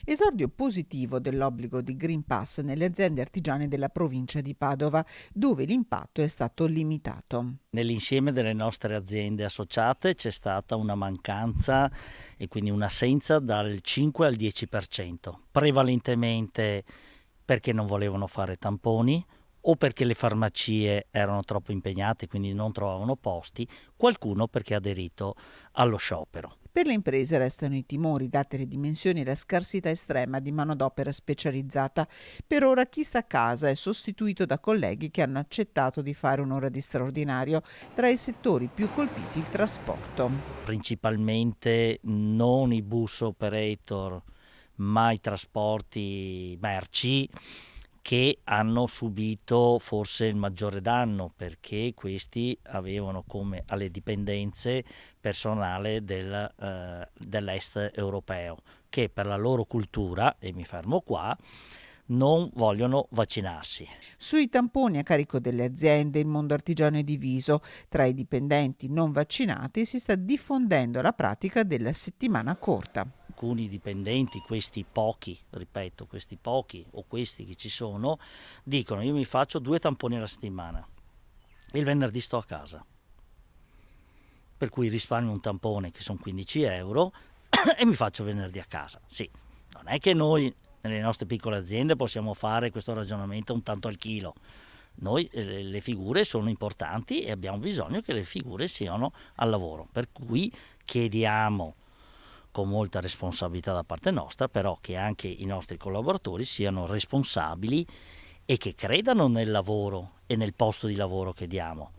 Esordio positivo dell'obbligo di Green Pass nelle aziende artigiane della provincia di Padova, dove l'impatto è stato limitato. Nell'insieme delle nostre aziende associate c'è stata una mancanza e quindi un'assenza dal 5 al 10%, prevalentemente perché non volevano fare tamponi o perché le farmacie erano troppo impegnate, quindi non trovavano posti, qualcuno perché ha aderito allo sciopero. Per le imprese restano i timori, date le dimensioni e la scarsità estrema di manodopera specializzata. Per ora chi sta a casa è sostituito da colleghi che hanno accettato di fare un'ora di straordinario. Tra i settori più colpiti il trasporto. Principalmente non i bus operator, ma i trasporti merci che hanno subito forse il maggiore danno, perché questi avevano come alle dipendenze personale dell'est europeo che per la loro cultura, e mi fermo qua, non vogliono vaccinarsi. Sui tamponi a carico delle aziende il mondo artigiano è diviso. Tra i dipendenti non vaccinati si sta diffondendo la pratica della settimana corta. Alcuni dipendenti, questi pochi, ripeto, questi pochi o questi che ci sono, dicono: io mi faccio 2 tamponi alla settimana, il venerdì sto a casa, per cui risparmio un tampone che sono 15 euro e mi faccio venerdì a casa. Sì, non è che noi nelle nostre piccole aziende possiamo fare questo ragionamento un tanto al chilo. Noi le figure sono importanti e abbiamo bisogno che le figure siano al lavoro, per cui chiediamo con molta responsabilità da parte nostra, però che anche i nostri collaboratori siano responsabili e che credano nel lavoro e nel posto di lavoro che diamo.